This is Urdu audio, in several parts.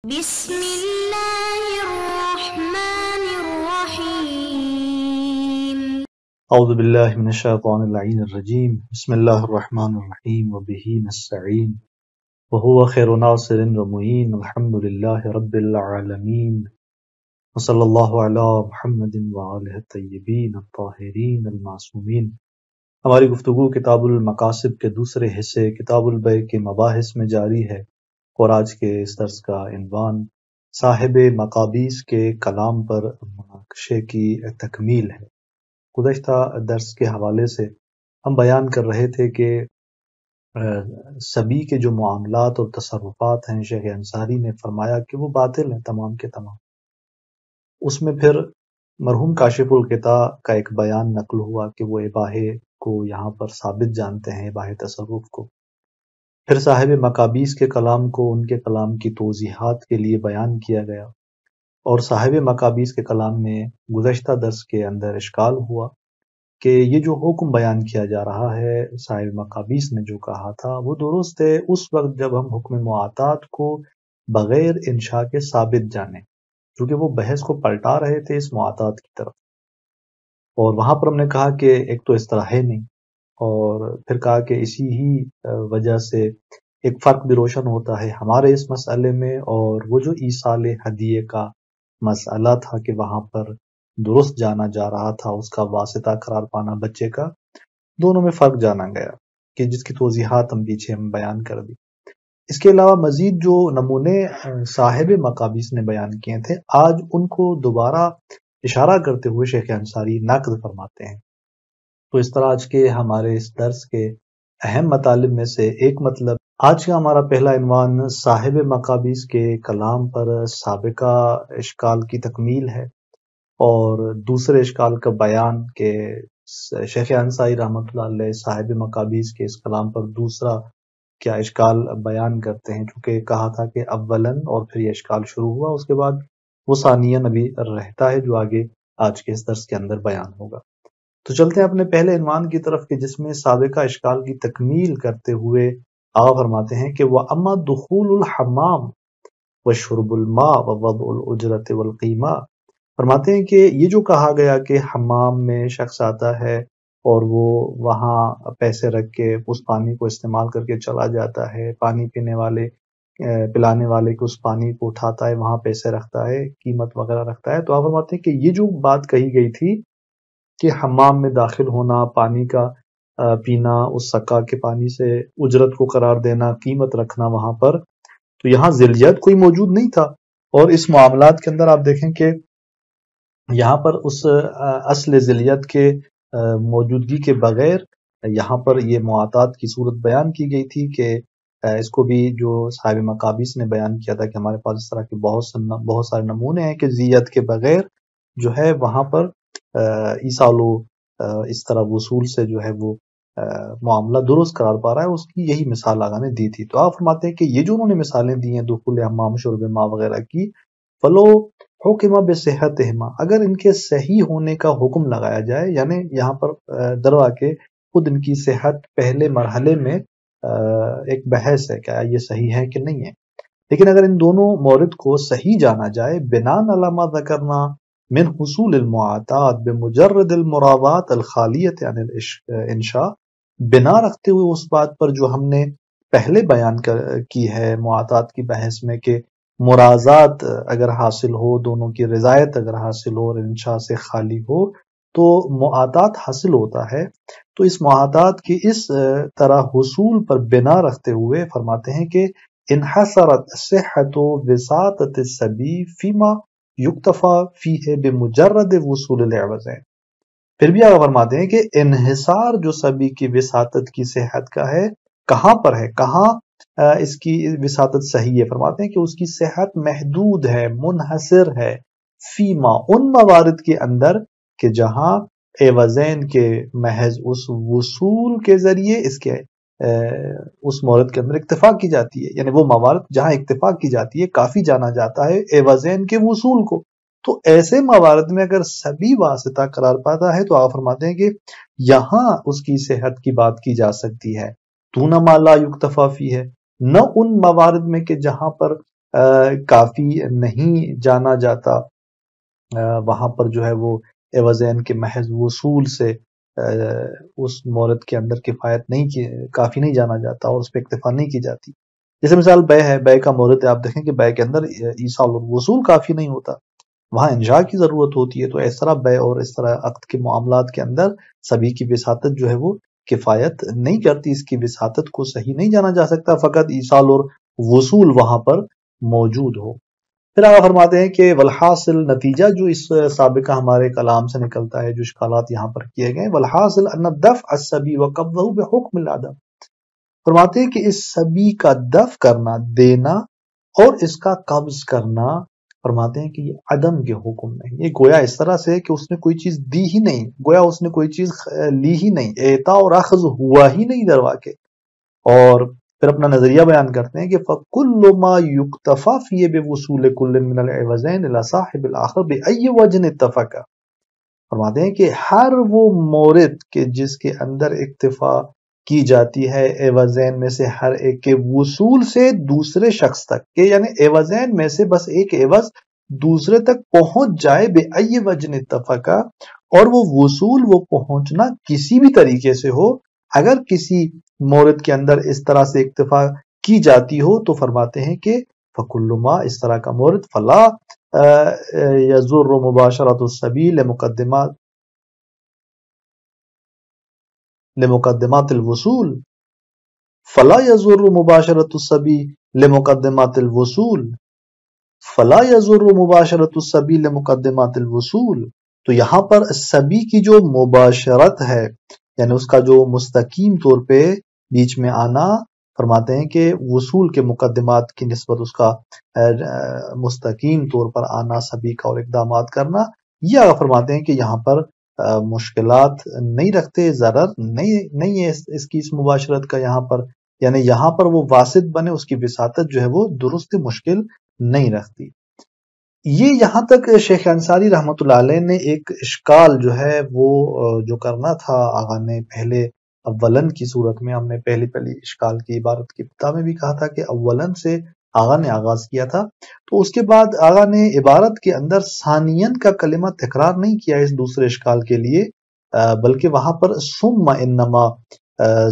بسم اللہ الرحمن الرحیم اعوذ باللہ من الشیطان اللعین الرجیم بسم اللہ الرحمن الرحیم وبہ نستعین وہو خیر ناصر ومعین الحمد للہ رب العالمین وصلی اللہ علی محمد وآلہ الطیبین الطاہرین المعصومین۔ ہماری گفتگو کتاب المقاصد کے دوسرے حصے کتاب البیع کے مباحث میں جاری ہے، اور آج کے اس درس کا عنوان صاحب مقابیس کے کلام پر مناقشے کی تکمیل ہے۔ گزشتہ درس کے حوالے سے ہم بیان کر رہے تھے کہ سبی کے جو معاملات اور تصرفات ہیں، شیخ انصاری نے فرمایا کہ وہ باطل ہیں تمام کے تمام۔ اس میں پھر مرحوم کاشف الغطاء کا ایک بیان نقل ہوا کہ وہ اباحے کو یہاں پر ثابت جانتے ہیں، اباحے تصرف کو۔ پھر صاحب مقابیس کے کلام کو ان کے کلام کی توضیحات کے لیے بیان کیا گیا، اور صاحب مقابیس کے کلام میں گزشتہ درس کے اندر اشکال ہوا کہ یہ جو حکم بیان کیا جا رہا ہے صاحب مقابیس نے جو کہا تھا وہ درست ہے اس وقت جب ہم حکم معاطات کو بغیر انشاء کے ثابت جانیں، کیونکہ وہ بحث کو پلٹا رہے تھے اس معاطات کی طرف، اور وہاں پر ہم نے کہا کہ ایک تو اس طرح ہے نہیں، اور پھر کہا کہ اسی ہی وجہ سے ایک فرق بھی روشن ہوتا ہے ہمارے اس مسئلے میں اور وہ جو ایصال ہدیے کا مسئلہ تھا کہ وہاں پر درست جانا جا رہا تھا اس کا واسطہ قرار پانا بچے کا، دونوں میں فرق جانا گیا کہ جس کی توضیحات ہم پیچھے بیان کر دی۔ اس کے علاوہ مزید جو نمونے صاحب مقابیس نے بیان کیے تھے، آج ان کو دوبارہ اشارہ کرتے ہوئے شیخ انصاری نقد فرماتے ہیں۔ تو اس طرح آج کے ہمارے اس درس کے اہم مطالب میں سے ایک مطلب، آج کا ہمارا پہلا عنوان صاحب مقابیس کے کلام پر سابقہ اشکال کی تکمیل ہے، اور دوسرے اشکال کا بیان کہ شیخ انصاری رحمۃ اللہ علیہ صاحب مقابیس کے اس کلام پر دوسرا کیا اشکال بیان کرتے ہیں، چونکہ کہا تھا کہ اولاً اور پھر یہ اشکال شروع ہوا، اس کے بعد وہ ثانیاً ابھی رہتا ہے جو آگے آج کے اس درس کے اندر بیان ہوگا۔ تو چلتے ہیں اپنے پہلے عنوان کی طرف کہ جس میں سابقہ اشکال کی تکمیل کرتے ہوئے آغا فرماتے ہیں کہ وَأَمَّا دُخُولُ الْحَمَّامِ وَشُرْبُ الْمَاءِ وَوَضْعُ الْأُجْرَةِ وَالْقِيمَةِ، فرماتے ہیں کہ یہ جو کہا گیا کہ حمام میں شخص آتا ہے اور وہ وہاں پیسے رکھ کے اس پانی کو استعمال کر کے چلا جاتا ہے، پانی پینے والے پلانے والے کو اس پانی کو اٹھاتا ہے، وہاں پیسے رکھتا ہے، قیمت وغیرہ رکھتا ہے، تو آپ فرماتے ہیں کہ یہ جو بات کہی گئی تھی کہ حمام میں داخل ہونا، پانی کا پینا، اس سقا کے پانی سے اجرت کو قرار دینا، قیمت رکھنا وہاں پر، تو یہاں ذیلیت کوئی موجود نہیں تھا، اور اس معاملات کے اندر آپ دیکھیں کہ یہاں پر اس اصل ذیلیت کے موجودگی کے بغیر یہاں پر یہ معاطات کی صورت بیان کی گئی تھی کہ اس کو بھی جو صاحب مقابیس نے بیان کیا تھا کہ ہمارے پاس اس طرح کے بہت سارے نمونے ہیں کہ ذیلیت کے بغیر جو ہے وہاں پر ایصال و اس طرح وصول سے جو ہے وہ معاملہ درست قرار پا رہا ہے، اس کی یہی مثال آگاہ نے دی تھی۔ تو آپ فرماتے ہیں کہ یہ جو انہوں نے مثالیں دی ہیں دخول حمام، شرب ماء وغیرہ کی، فلو حکم بصحتہما، اگر ان کے صحیح ہونے کا حکم لگایا جائے، یعنی یہاں پر دروا کے خود ان کی صحت پہلے مرحلے میں ایک بحث ہے کہ یہ صحیح ہے کہ نہیں ہے، لیکن اگر ان دونوں مورد کو صحیح جانا جائے بناء علی ما ذکرنا من حصول المعاطات بمجرد المراوات الخالیت عن الانشاء، بنا رکھتے ہوئے اس بات پر جو ہم نے پہلے بیان کی ہے معاطات کی بحث میں کہ مرازات اگر حاصل ہو، دونوں کی رضایت اگر حاصل ہو اور انشاء سے خالی ہو تو معاطات حاصل ہوتا ہے، تو اس معاطات کی اس طرح حصول پر بنا رکھتے ہوئے فرماتے ہیں کہ انحصرت صحت و وساطت الصبی فیما یکتفا فیہ بمجرد وصول العوضین، پھر بھی آگے فرماتے ہیں کہ انحصار جو صبی کی وساطت کی صحت کا ہے کہاں پر ہے، کہاں اس کی وساطت صحیح ہے، فرماتے ہیں کہ اس کی صحت محدود ہے، منحصر ہے، فیما ان موارد کے اندر کہ جہاں عوضین کے محض اس وصول کے ذریعے اس کے اس مورد کے اندر اکتفا کی جاتی ہے، یعنی وہ موارد جہاں اکتفا کی جاتی ہے کافی جانا جاتا ہے عوضین کے وصول کو، تو ایسے موارد میں اگر سبھی واسطہ قرار پاتا ہے تو آپ فرماتے ہیں کہ یہاں اس کی صحت کی بات کی جا سکتی ہے، دون ما لا یکتفا فیہ، نہ ان موارد میں کہ جہاں پر کافی نہیں جانا جاتا، وہاں پر جو ہے وہ عوضین کے محض وصول سے اس مورد کے اندر کفایت نہیں کی، کافی نہیں جانا جاتا اور اس پہ اکتفا نہیں کی جاتی۔ جیسے مثال بے ہے، بے کا مورد ہے، آپ دیکھیں کہ بے کے اندر ایصال الوصول کافی نہیں ہوتا، وہاں انشاء کی ضرورت ہوتی ہے۔ تو اس طرح بے اور اس طرح عقد کے معاملات کے اندر سبھی کی وساطت جو ہے وہ کفایت نہیں کرتی، اس کی وساطت کو صحیح نہیں جانا جا سکتا، فقط ایصال اور وصول وہاں پر موجود ہو۔ پھر آپ فرماتے ہیں کہ والحاصل، نتیجہ جو اس سابقہ ہمارے کلام سے نکلتا ہے، جو اشکالات یہاں پر کیے گئے، والحاصل ان دفع الصبی وقبضہ بحکم العدم، فرماتے ہیں کہ اس صبی کا دفع کرنا، دینا، اور اس کا قبض کرنا، فرماتے ہیں کہ یہ عدم کے حکم میں، یہ گویا اس طرح سے کہ اس نے کوئی چیز دی ہی نہیں، گویا اس نے کوئی چیز لی ہی نہیں، اعطاء اور اخذ ہوا ہی نہیں در واقع۔ اور پھر اپنا نظریہ بیان کرتے ہیں کہ فَكُلُّ مَا يُكْتَفَى فِيهِ بِوُصُولِ كُلٍّ مِّنَ الْعِوَزَيْنِ إِلَى صَاحِبِ الْآخَرِ بِأَيِّ وَجْهٍ اتَّفَقَ، فرماتے ہیں کہ ہر وہ مورد کے جس کے اندر اکتفا کی جاتی ہے عوضین میں سے ہر ایک کے وصول سے دوسرے شخص تک کے، یعنی عوضین میں سے بس ایک عوض دوسرے تک پہنچ جائے، بِأَيِّ وَجْهٍ اتَّفَقَ، اور وہ وصول، وہ پہنچنا کسی بھی طریقے سے ہو، اگر کسی مورد کے اندر اس طرح سے اکتفا کی جاتی ہو تو فرماتے ہیں کہ فَكُلُّ مَا، اس طرح کا مورد، فَلَا يَضُرُّ مُبَاشَرَةُ السَّبِيلِ لِمُقَدِّمَاتِ الْوُصُولِ، فَلَا يَضُرُّ مُبَاشَرَةُ السَّبِيلِ لِمُقَدِّمَاتِ الْوُصُولِ، فَلَا يَضُرُّ مُبَاشَرَةُ السَّبِيلِ لِمُقَدِّمَاتِ الْوُصُولِ، تو یہاں پر سبی کی جو مباشرت ہے، یعنی اس کا جو مستقیم طور پہ بیچ میں آنا، فرماتے ہیں کہ وصول کے مقدمات کی نسبت اس کا مستقیم طور پر آنا، سبھی کا اور اقدامات کرنا، یہ فرماتے ہیں کہ یہاں پر مشکلات نہیں رکھتے، ضرر نہیں ہے اس کی، اس مباشرت کا یہاں پر، یعنی یہاں پر وہ واسط بنے، اس کی وساطت جو ہے وہ درست مشکل نہیں رکھتی۔ یہ یہاں تک شیخ انصاری رحمۃ اللہ علیہ نے ایک اشکال جو ہے وہ جو کرنا تھا آغا نے پہلے اولن کی صورت میں، ہم نے پہلی اشکال کی عبارت کی ابتدا میں بھی کہا تھا کہ اولن سے آغا نے آغاز کیا تھا، تو اس کے بعد آغا نے عبارت کے اندر ثانین کا کلمہ تکرار نہیں کیا اس دوسرے اشکال کے لیے، بلکہ وہاں پر ثم انما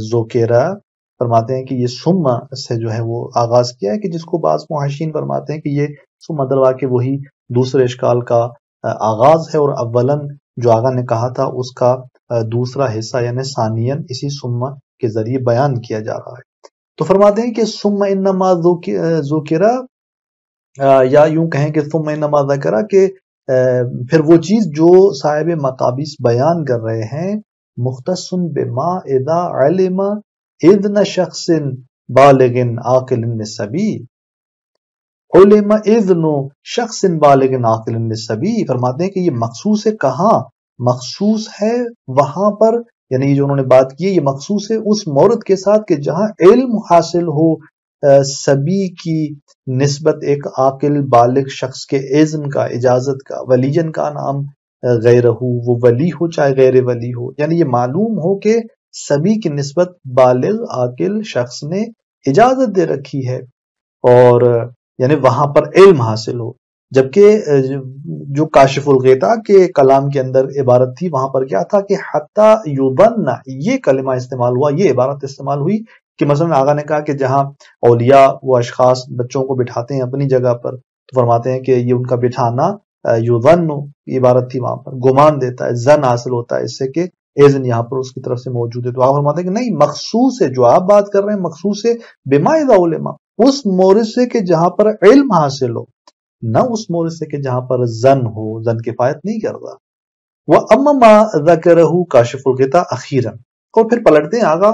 ذکر، فرماتے ہیں کہ یہ ثم سے جو ہے وہ آغاز کیا ہے، کہ جس کو بعض محشین فرماتے ہیں کہ یہ ثم در واقع وہی دوسرے اشکال کا آغاز ہے، اور اولن جو آغا نے کہا تھا اس کا دوسرا حصہ یعنی ثانین اسی ثم کے ذریعے بیان کیا جا رہا ہے۔ تو فرماتے ہیں کہ ثم انما ذکر، یا یوں کہیں کہ ثم انما ذکر، کہ پھر وہ چیز جو صاحب مقابیس بیان کر رہے ہیں، مختص بما اذا علم اذن شخص بالغ عاقل للصبی، علم اذن شخص بالغ عاقل للصبی، فرماتے ہیں کہ یہ مخصوص ہے، کہاں مخصوص ہے؟ وہاں پر، یعنی جو انہوں نے بات کی ہے یہ مخصوص ہے اس مورد کے ساتھ کہ جہاں علم حاصل ہو سبی کی نسبت ایک عاقل بالغ شخص کے اذن کا، اجازت کا، ولیجن کا نام غیرہ، وہ ولی ہو چاہے غیر ولی ہو، یعنی یہ معلوم ہو کہ سبی کی نسبت بالغ عاقل شخص نے اجازت دے رکھی ہے، اور یعنی وہاں پر علم حاصل ہو۔ جبکہ جو کاشف الغطاء کے کلام کے اندر عبارت تھی وہاں پر کیا تھا کہ حتی یظن، یہ کلمہ استعمال ہوا، یہ عبارت استعمال ہوئی کہ مثلا آغا نے کہا کہ جہاں اولیاء وہ اشخاص بچوں کو بٹھاتے ہیں اپنی جگہ پر، تو فرماتے ہیں کہ یہ ان کا بٹھانا یظن، یہ عبارت تھی، وہاں پر گمان دیتا ہے، زن حاصل ہوتا ہے اس سے کہ اذن یہاں پر اس کی طرف سے موجود ہے۔ تو آپ فرماتے ہیں کہ نہیں، مخصوص ہے، جو آپ بات کر رہے ہیں مخصوص ہے بما اذا علم، اس مورد سے کہ جہاں پر علم حاصل ہو، نہ اس مورد سے کہ جہاں پر زن ہو، زن کفایت نہیں کرتا۔ وَأَمَّا مَا ذَكَرَهُ کاشف الغطاء اخیرا، اور پھر پلٹتے ہیں آگا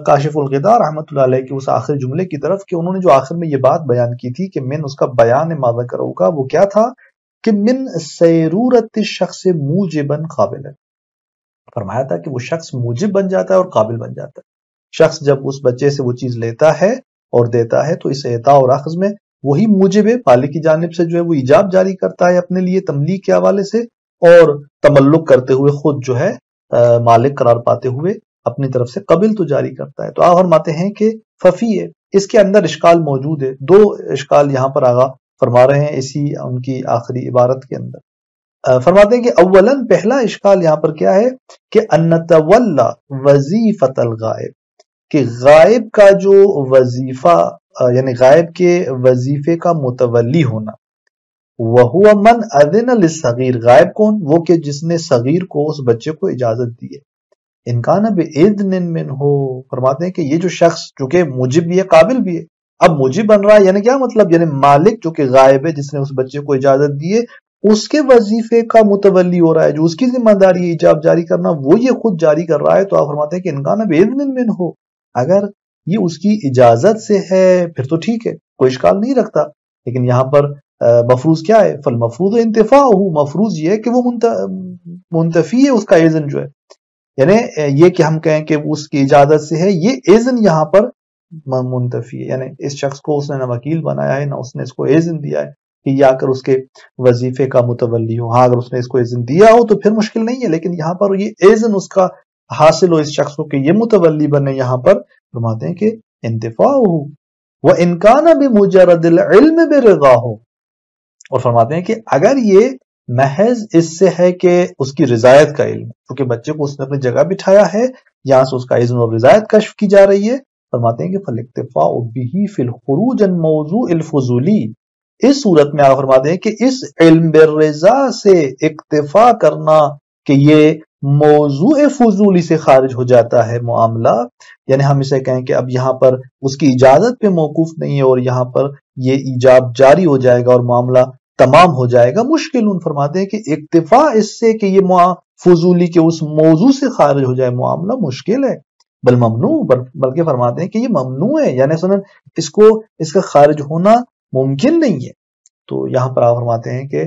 کاشف الغطاء رحمۃ اللہ علیہ کے اس آخر جملے کی طرف کہ انہوں نے جو آخر میں یہ بات بیان کی تھی کہ من، اس کا بیان ما ذکرہ کا وہ کیا تھا کہ من سیرورت الشخص موجبا قابلا، فرمایا تھا کہ وہ شخص موجب بن جاتا ہے اور قابل بن جاتا ہے۔ شخص جب اس بچے سے وہ چیز لیتا ہے اور دیتا ہے تو اس اعطاء اور اخذ میں وہی موجب ہے، مالک کی جانب سے جو ہے وہ ایجاب جاری کرتا ہے اپنے لیے تملیک کے حوالے سے، اور تملک کرتے ہوئے خود جو ہے مالک قرار پاتے ہوئے اپنی طرف سے قبل تو جاری کرتا ہے۔ تو آپ فرماتے ہیں کہ ففی اس کے اندر اشکال موجود ہے. 2 اشکال یہاں پر آغا فرما رہے ہیں اسی ان کی آخری عبارت کے اندر. فرماتے ہیں کہ اولاً پہلا اشکال یہاں پر کیا ہے کہ ان نتولا وظیفۃ الغائب، کہ غائب کا جو وظیفہ یعنی غائب کے وظیفے کا متولی ہونا. وَهُوَ مَنْ أَذِنَ لِلصَّغِيرِ، غائب کون؟ وہ کہ جس نے صغیر کو، اس بچے کو اجازت دی ہے. ان کان بِإِذْنٍ مِّنْهُ، فرماتے ہیں کہ یہ جو شخص جو کہ موجب بھی ہے قابل بھی ہے، اب موجب بن رہا ہے یعنی کیا مطلب؟ یعنی مالک جو کہ غائب ہے جس نے اس بچے کو اجازت دی ہے، اس کے وظیفے کا متولی ہو رہا ہے، جو اس کی ذمہ داری ہے ایجاب جاری کرنا وہ یہ خود جاری کر رہا ہے. تو آپ فرماتے ہیں کہ ان کان بِإِذْنٍ مِّنْهُ، اگر یہ اس کی اجازت سے ہے پھر تو ٹھیک ہے، کوئی اشکال نہیں رکھتا. لیکن یہاں پر مفروض کیا ہے؟ فالمفروض انتفاعہ، مفروض یہ ہے کہ وہ منتفی ہے اس کا اذن جو ہے، یعنی یہ کہ ہم کہیں کہ اس کی اجازت سے ہے، یہ اذن یہاں پر منتفی ہے. یعنی اس شخص کو اس نے نہ وکیل بنایا ہے نہ اس نے اس کو اذن دیا ہے کہ یہ آ کر اس کے وظیفے کا متولی ہو. ہاں اگر اس نے اس کو اذن دیا ہو تو پھر مشکل نہیں ہے، لیکن یہاں پر یہ اذن اس کا حاصل ہو اس شخص کو کہ یہ متولی بنے، یہاں پر فرماتے ہیں کہ انتفاعہ وَإِنْ كَانَ بِمُجَرَّدِ الْعِلْمِ بِرِضَاهُ، اور فرماتے ہیں کہ اگر یہ محض اس سے ہے کہ اس کی رضایت کا علم، کیونکہ بچے کو اس نے اپنی جگہ بٹھایا ہے، یہاں سے اس کا اذن اور رضایت کشف کی جا رہی ہے. فرماتے ہیں کہ فَالْاِكْتِفَاءُ بِهِ فِي الْخُرُوجِ عَنْ مَوْضُوعِ الْفُضُولِ، اس صورت میں آپ فرماتے ہیں کہ اس علم بالرضا سے اکتفا کرنا کہ یہ موضوع فضولی سے خارج ہو جاتا ہے معاملہ، یعنی ہم اسے کہیں کہ اب یہاں پر اس کی اجازت پہ موقوف نہیں ہے اور یہاں پر یہ ایجاب جاری ہو جائے گا اور معاملہ تمام ہو جائے گا، مشکل. فرماتے ہیں کہ اکتفا اس سے کہ یہ فضولی کے اس موضوع سے خارج ہو جائے معاملہ مشکل ہے، بل ممنوع، بلکہ فرماتے ہیں کہ یہ ممنوع ہے، یعنی سنن اس کا خارج ہونا ممکن نہیں ہے. تو یہاں پر آپ فرماتے ہیں کہ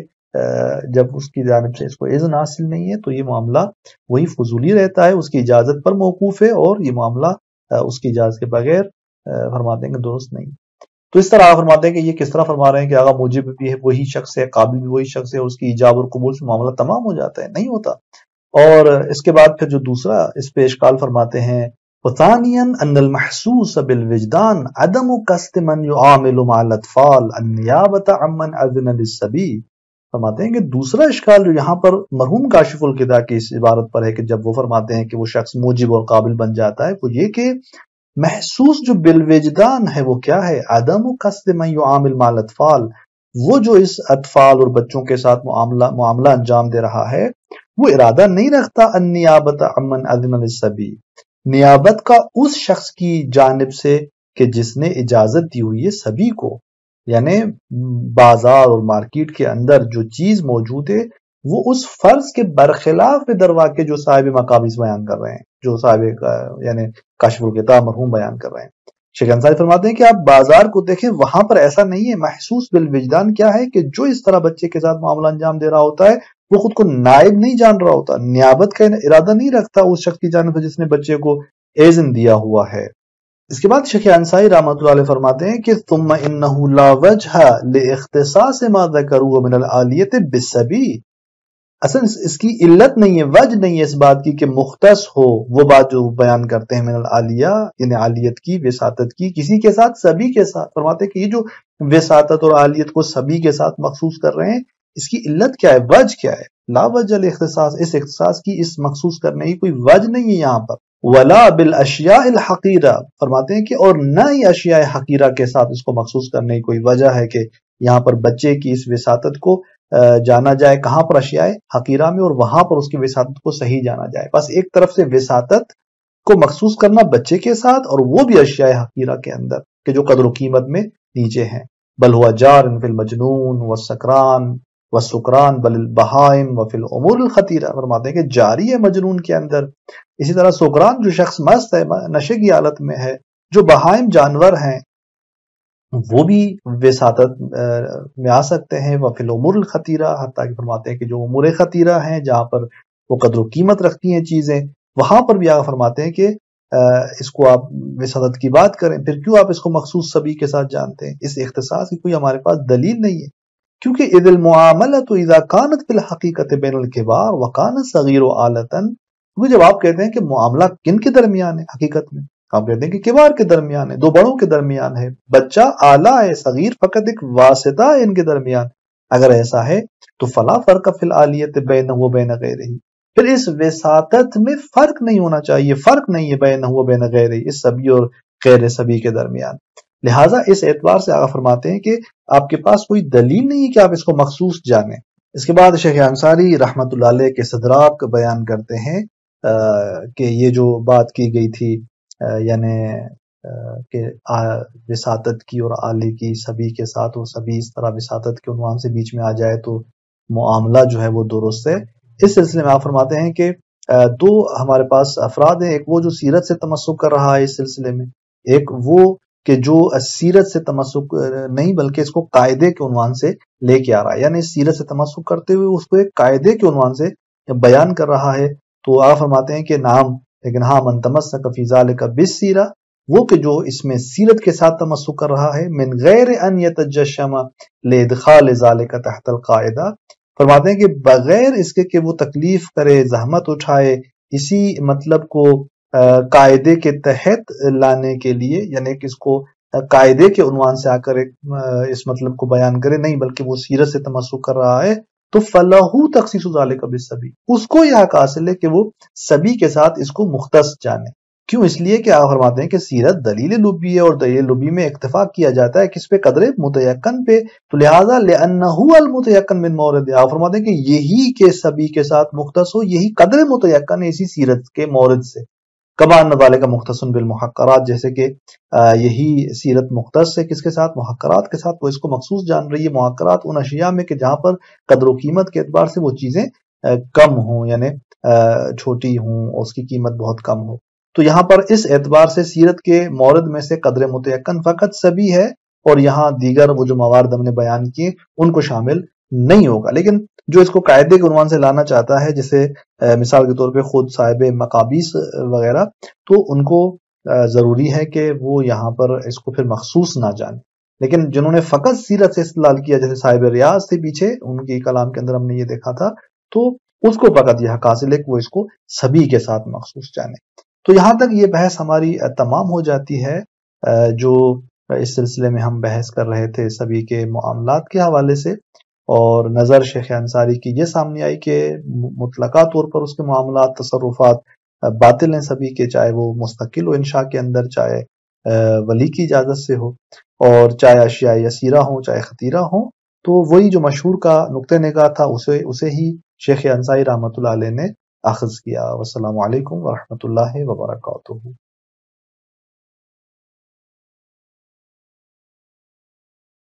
جب اس کی جانب سے اس کو اذن حاصل نہیں ہے تو یہ معاملہ وہی فضولی رہتا ہے، اس کی اجازت پر موقوف ہے، اور یہ معاملہ اس کی اجازت کے بغیر فرماتے ہیں کہ درست نہیں. تو اس طرح آپ فرماتے ہیں کہ یہ کس طرح فرما رہے ہیں کہ آغا موجب بھی ہے وہی شخص ہے، قابل بھی وہی شخص ہے، اور اس کی ایجاب اور قبول سے معاملہ تمام ہو جاتا ہے؟ نہیں ہوتا. اور اس کے بعد پھر جو دوسرا اس پہ اشکال فرماتے ہیں وَثَانِيًا أَنَّ الْمَحْسُوسَ بِالْوِجْدَانِ عَدَمُ قَصْدِ مَنْ يُعَامِلُ مَعَ الْأَطْفَالِ النِّيَابَةَ عَمَّنْ أَذِنَ لِلصَّبِيِّ. فرماتے ہیں کہ دوسرا اشکال جو یہاں پر مرحوم کاشف القدا کی اس عبارت پر ہے کہ جب وہ فرماتے ہیں کہ وہ شخص موجب اور قابل بن جاتا ہے، وہ یہ کہ محسوس جو بالوجدان ہے وہ کیا ہے؟ عدم قصد من يعامل مع الاطفال، وہ جو اس اطفال اور بچوں کے ساتھ معاملہ انجام دے رہا ہے وہ ارادہ نہیں رکھتا النیابت عمن اذن للصبی، نیابت کا اس شخص کی جانب سے کہ جس نے اجازت دی ہوئی ہے سبی کو. یعنی بازار اور مارکیٹ کے اندر جو چیز موجود ہے وہ اس فرض کے برخلاف درواقع جو صاحب مقابض بیان کر رہے ہیں، جو صاحب یعنی کاشف القطاع مرحوم بیان کر رہے ہیں. شیخ انصاری فرماتے ہیں کہ آپ بازار کو دیکھیں، وہاں پر ایسا نہیں ہے. محسوس بالوجدان کیا ہے کہ جو اس طرح بچے کے ساتھ معاملہ انجام دے رہا ہوتا ہے وہ خود کو نائب نہیں جان رہا ہوتا، نیابت کا ارادہ نہیں رکھتا اس شخص کی جانب سے جس نے بچے کو اذن دیا ہوا ہے. اس کے بعد شیخ انصاری رحمۃ اللہ علیہ فرماتے ہیں کہ ثم انه لا وجہ لاختصاص ما ذکروه من العالیت بالصبی، اصل اس کی علت نہیں ہے، وجہ نہیں ہے اس بات کی کہ مختص ہو وہ بات جو بیان کرتے ہیں من العالیہ یعنی عالیت کی، وساطت کی، کسی کے ساتھ سبی کے ساتھ. فرماتے ہیں کہ یہ جو وساطت اور عالیت کو سبی کے ساتھ مخصوص کر رہے ہیں اس کی علت کیا ہے، وجہ کیا ہے؟ لا وجہ الاختصاص، اس اختصاص کی اس مخصوص کرنے کی کوئی وجہ نہیں ہے یہاں پر. ولا بالاشیاء الحقیرہ، فرماتے ہیں کہ اور نہ ہی اشیاء حقیرہ کے ساتھ اس کو مخصوص کرنے کی کوئی وجہ ہے کہ یہاں پر بچے کی اس وساطت کو جانا جائے کہاں پر؟ اشیاء حقیرہ میں، اور وہاں پر اس کی وساطت کو صحیح جانا جائے. بس ایک طرف سے وساطت کو مخصوص کرنا بچے کے ساتھ اور وہ بھی اشیاء حقیرہ کے اندر کہ جو قدر و قیمت میں نیچے ہیں. بل ہوا جار فی المجنون والسکران والسکران بل البہائم وفی الامور الخطیرہ، فرماتے ہیں کہ جاری ہے مجنون کے اندر، اسی طرح سکران جو شخص مست ہے، نشے کی حالت میں ہے، جو بہائم جانور ہیں وہ بھی وساطت میں آ سکتے ہیں. وفی الامور الخطیرہ، حتیٰ کہ فرماتے ہیں کہ جو امور خطیرہ ہیں جہاں پر وہ قدر و قیمت رکھتی ہیں چیزیں، وہاں پر بھی آگے فرماتے ہیں کہ اس کو آپ وساطت کی بات کریں، پھر کیوں آپ اس کو مخصوص سبھی کے ساتھ جانتے ہیں؟ اس اختصاص کی کوئی ہمارے پاس دلیل نہیں ہے، کیونکہ اذ المعاملۃ اذا كانت فی الحقیقۃ بین الکبار وکان الصغیر آلۃ، کیونکہ جب آپ کہتے ہیں کہ معاملہ کن کے درمیان ہے حقیقت میں، آپ کہتے ہیں کہ کبار کے درمیان ہے، دو بڑوں کے درمیان ہے، بچہ اعلیٰ ہے، صغیر فقط ایک واسطہ ہے ان کے درمیان. اگر ایسا ہے تو فلا فرق فی العالیت بینہ و بین غیرہ، پھر اس وساطت میں فرق نہیں ہونا چاہیے، فرق نہیں ہے بینہ و بین غیرہ، اس سبی اور غیر سبی کے درمیان. لہٰذا اس اعتبار سے آقا فرماتے ہیں کہ آپ کے پاس کوئی دلیل نہیں ہے کہ آپ اس کو مخصوص جانیں. اس کے بعد شیخ انصاری رحمۃ اللہ علیہ کے صدرات بیان کرتے ہیں کہ یہ جو بات کی گئی تھی یعنی کہ وساطت کی اور آلے کی سبی کے ساتھ، اور سبی اس طرح وساطت کے عنوان سے بیچ میں آ جائے تو معاملہ جو ہے وہ درست ہے. اس سلسلے میں آپ فرماتے ہیں کہ دو ہمارے پاس افراد ہیں، ایک وہ جو سیرت سے تمسک کر رہا ہے اس سلسلے میں، ایک وہ کہ جو سیرت سے تمسک نہیں بلکہ اس کو قاعدے کے عنوان سے لے کے آ رہا ہے، یعنی سیرت سے تمسک کرتے ہوئے اس کو ایک قاعدے کے عنوان سے بیان کر رہا ہے. تو آپ فرماتے ہیں کہ نام، لیکن ہاں من تمسک فی ذلک بالسیرہ، وہ کہ جو اس میں سیرت کے ساتھ تمسک کر رہا ہے، من غیر ان یتجشم لادخال ذلک تحت القاعدہ، فرماتے ہیں کہ بغیر اس کے کہ وہ تکلیف کرے، زحمت اٹھائے اسی مطلب کو قاعدے کے تحت لانے کے لیے، یعنی کہ اس کو قاعدے کے عنوان سے آ کر اس مطلب کو بیان کرے، نہیں بلکہ وہ سیرت سے تمسک کر رہا ہے، تو فَلَهُ تَخْصِيصُ ذَلِكَ بِالسَّبِي، اس کو یہ حق حاصل ہے کہ وہ سبی کے ساتھ اس کو مختص جانے. کیوں؟ اس لیے کہ آپ فرماتے ہیں کہ سیرت دلیل لبی ہے، اور دلیل لبی میں اکتفا کیا جاتا ہے کس پہ؟ قدر متیقن پہ. تو لہٰذا لِأَنَّهُ الْمُتَيَقَّن مِّن مَوْرِدِ، آپ فرماتے ہیں کہ یہی کہ سبی کے ساتھ مختص ہو، یہی قدر متیقن ہے اسی سیرت کے مورد سے. کما ان ذالک مختص بالمحقرات، جیسے کہ یہی سیرت مختص ہے کس کے ساتھ؟ محقرات کے ساتھ. وہ اس کو مخصوص جان رہی ہے. محقرات ان اشیاء میں کہ جہاں پر قدر و قیمت کے اعتبار سے وہ چیزیں کم ہوں، یعنی چھوٹی ہوں اور اس کی قیمت بہت کم ہو. تو یہاں پر اس اعتبار سے سیرت کے مورد میں سے قدر متیقن فقط سبی ہے، اور یہاں دیگر وہ جو موارد ہم نے بیان کیے ان کو شامل نہیں ہوگا. لیکن جو اس کو قاعدے کے عنوان سے لانا چاہتا ہے، جیسے مثال کے طور پہ خود صاحب مقابیس وغیرہ، تو ان کو ضروری ہے کہ وہ یہاں پر اس کو پھر مخصوص نہ جانے. لیکن جنہوں نے فقط سیرت سے استدلال کیا، جیسے صاحب ریاض سے پیچھے ان کے کلام کے اندر ہم نے یہ دیکھا تھا، تو اس کو فقط یہ حق حاصل ہے کہ وہ اس کو سبھی کے ساتھ مخصوص جانے. تو یہاں تک یہ بحث ہماری تمام ہو جاتی ہے جو اس سلسلے میں ہم بحث کر رہے تھے سبھی کے معاملات کے حوالے سے. اور نظر شیخ انصاری کی یہ سامنے آئی کہ مطلقہ طور پر اس کے معاملات، تصرفات باطل ہیں سبھی کے، چاہے وہ مستقل ہو انشاء کے اندر، چاہے ولی کی اجازت سے ہو، اور چاہے اشیاء یسیرہ ہوں چاہے خطیرہ ہوں. تو وہی جو مشہور کا نقطہ نگاہ تھا اسے ہی شیخ انصاری رحمۃ اللہ علیہ نے اخذ کیا. والسلام علیکم ورحمۃ اللہ وبرکاتہ.